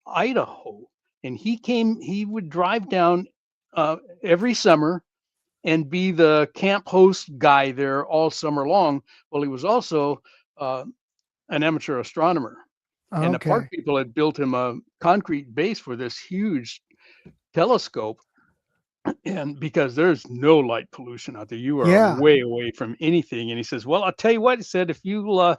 Idaho, and he would drive down every summer and be the camp host guy there all summer long. Well, he was also an amateur astronomer, and the park people had built him a concrete base for this huge telescope. And because there's no light pollution out there, you are way away from anything. And he says, "Well, I'll tell you what," he said, if you'll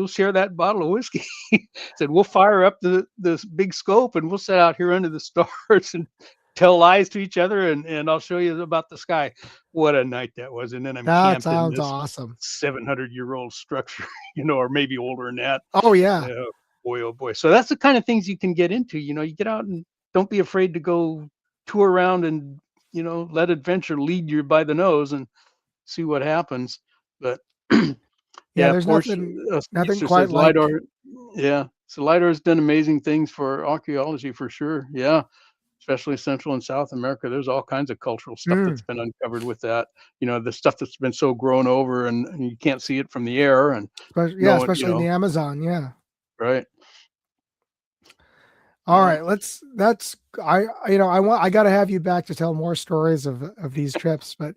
share that bottle of whiskey," he said, "we'll fire up this big scope and we'll sit out here under the stars and tell lies to each other, and I'll show you about the sky." What a night that was. And then I'm That camped in sounds this awesome. 700-year-old structure, or maybe older than that. Oh yeah. Boy, oh boy. So that's the kind of things you can get into. You get out and don't be afraid to go tour around and let adventure lead you by the nose and see what happens. But There's Porsche, nothing Easter quite says like. LiDAR. Yeah, so LiDAR has done amazing things for archaeology for sure. Yeah, especially Central and South America. There's all kinds of cultural stuff that's been uncovered with that. The stuff that's been so grown over and you can't see it from the air. And especially in the Amazon. Yeah. Right. All right, I got to have you back to tell more stories of these trips, but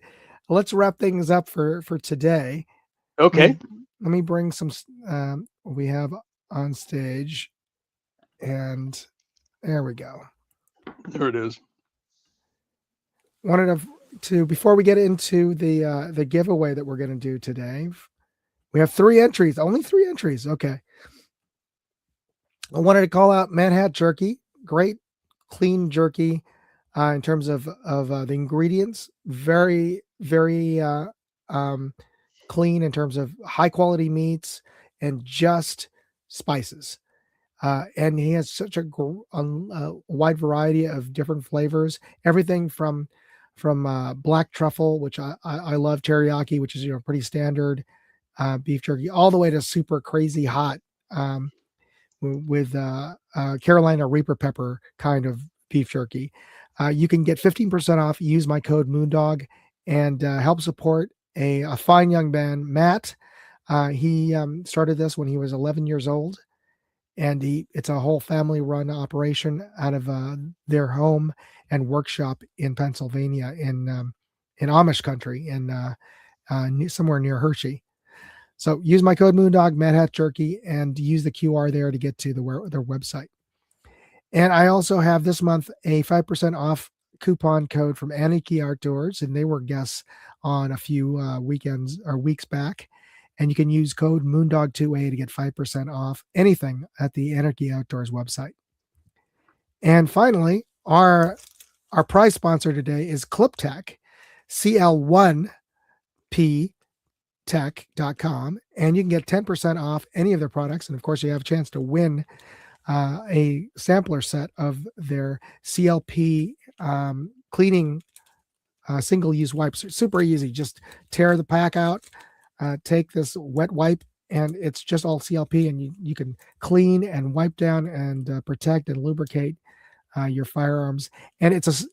let's wrap things up for today. Okay. Let me bring some we have on stage, and there we go. There it is. Wanted to before we get into the giveaway that we're going to do today, we have 3 entries, only 3 entries. Okay. I wanted to call out Mad Hat Jerky. Great, clean jerky in terms of the ingredients. Very, very clean in terms of high quality meats and just spices. And he has such a wide variety of different flavors. Everything from black truffle, which I love, teriyaki, which is pretty standard beef jerky, all the way to super crazy hot. With Carolina Reaper pepper kind of beef jerky. You can get 15% off. Use my code Moondog and help support a fine young man, Matt. He started this when he was 11 years old, and it's a whole family run operation out of their home and workshop in Pennsylvania in Amish country in somewhere near Hershey. So use my code Moondog, Mad Hat Jerky, and use the QR there to get to their website. And I also have this month a 5% off coupon code from Anarchy Outdoors, and they were guests on a few weekends or weeks back. And you can use code Moondog2A to get 5% off anything at the Anarchy Outdoors website. And finally, our prize sponsor today is ClipTech, CL1P tech.com, and you can get 10% off any of their products. And of course, you have a chance to win a sampler set of their CLP cleaning single-use wipes. They're super easy. Just tear the pack out, take this wet wipe, and it's just all CLP, and you can clean and wipe down and protect and lubricate your firearms. And it's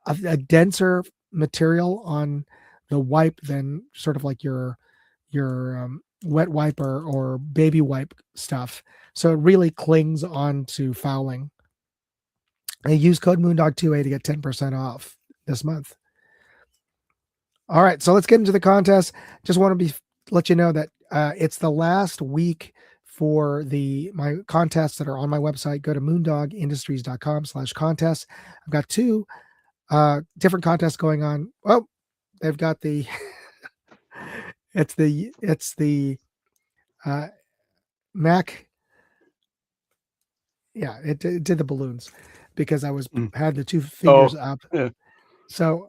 a denser material on the wipe than sort of like your wet wipe or baby wipe stuff. So it really clings on to fouling. And use code Moondog2A to get 10% off this month. All right, so let's get into the contest. Just want to let you know that it's the last week for my contests that are on my website. Go to moondogindustries.com/contest. I've got two different contests going on. Oh, they've got the it's the Mac. Yeah, it did the balloons because I had the two fingers up. Yeah. So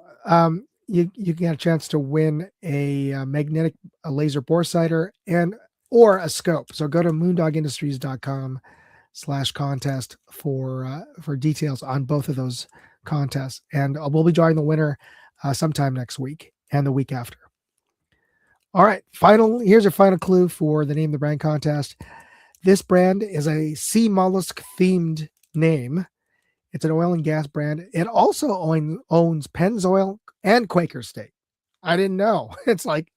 you get a chance to win a magnetic laser bore sighter or a scope. So go to moondogindustries.com/contest for details on both of those contests. And we'll be drawing the winner sometime next week and the week after. All right, here's your final clue for the name of the brand contest. This brand is a sea mollusk themed name. It's an oil and gas brand. It also owns Pennzoil and Quaker State. I didn't know. It's like,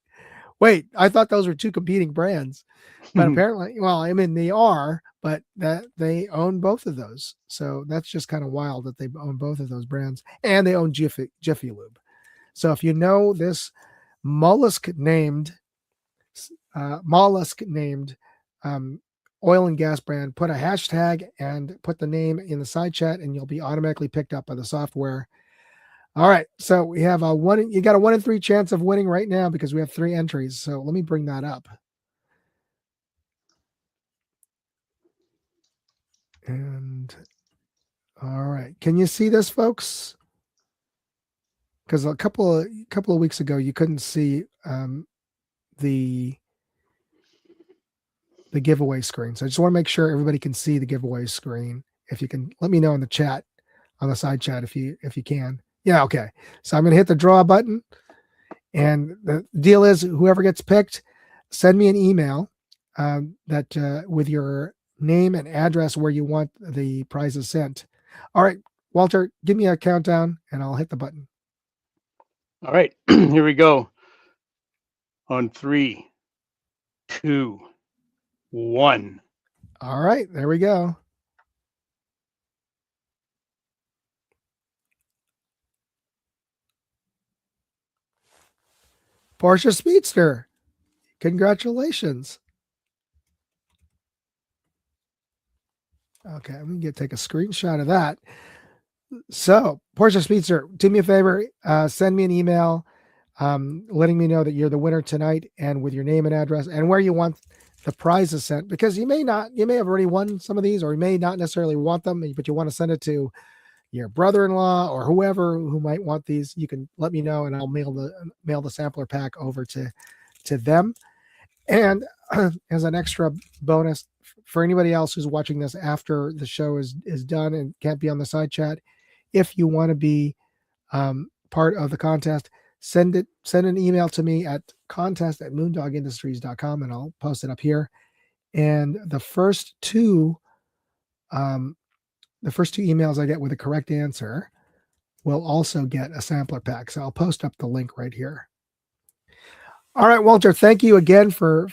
wait, I thought those were two competing brands, but apparently, well, I mean, they are, but that they own both of those. So that's just kind of wild that they own both of those brands, and they own Jiffy Lube. So if you know this mollusk named oil and gas brand, put a hashtag and put the name in the side chat, and you'll be automatically picked up by the software. All right, so we have you got a 1 in 3 chance of winning right now because we have 3 entries. So let me bring that up. And all right, can you see this, folks? Because a couple of weeks ago you couldn't see the giveaway screen. So I just want to make sure everybody can see the giveaway screen. If you can, let me know in the chat, on the side chat, if you can. Yeah, okay. So I'm going to hit the draw button, and the deal is whoever gets picked, send me an email with your name and address where you want the prizes sent. All right, Walter, give me a countdown, and I'll hit the button. All right, here we go. On 3, 2, 1. All right, there we go. Porsche Speedster. Congratulations. Okay, I'm going to take a screenshot of that. So, Porsche Speedster, do me a favor, send me an email letting me know that you're the winner tonight, and with your name and address and where you want the prizes sent, because you may have already won some of these, or you may not necessarily want them, but you want to send it to your brother-in-law or whoever who might want these. You can let me know, and I'll mail the sampler pack over to them. And as an extra bonus for anybody else who's watching this after the show is done and can't be on the side chat, if you want to be part of the contest, send an email to me at contest@moondogindustries.com, and I'll post it up here. And the first two emails I get with the correct answer will also get a sampler pack. So I'll post up the link right here. All right, Walter, thank you again for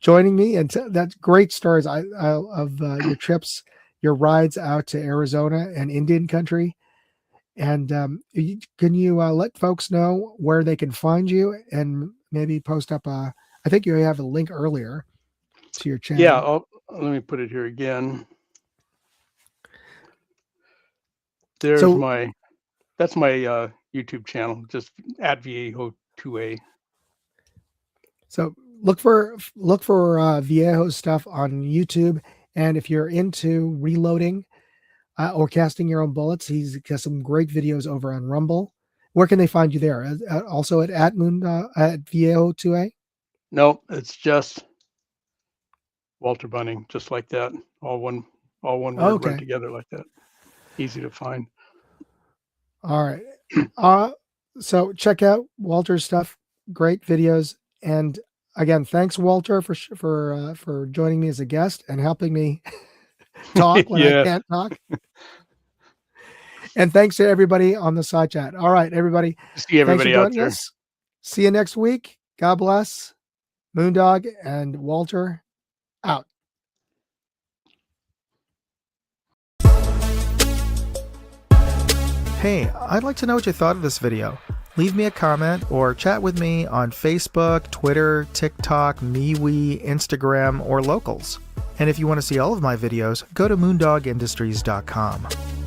joining me, and that's great stories of your trips, your rides out to Arizona and Indian country. And can you let folks know where they can find you, and maybe post up I think you have a link earlier to your channel. Yeah, let me put it here again. That's my YouTube channel, just at Viejo 2A. So look for Viejo stuff on YouTube, and if you're into reloading or casting your own bullets, he's got some great videos over on Rumble. Where can they find you there? Also at Viejo 2A? No, it's just Walter Bunning, just like that. All one word, okay. Run together like that. Easy to find. All right. So check out Walter's stuff. Great videos. And again, thanks, Walter, for joining me as a guest and helping me talk when I can't talk. And thanks to everybody on the side chat. All right, everybody. See everybody out there. See you next week. God bless. Moondog and Walter out. Hey, I'd like to know what you thought of this video. Leave me a comment or chat with me on Facebook, Twitter, TikTok, MeWe, Instagram, or Locals. And if you want to see all of my videos, go to moondogindustries.com.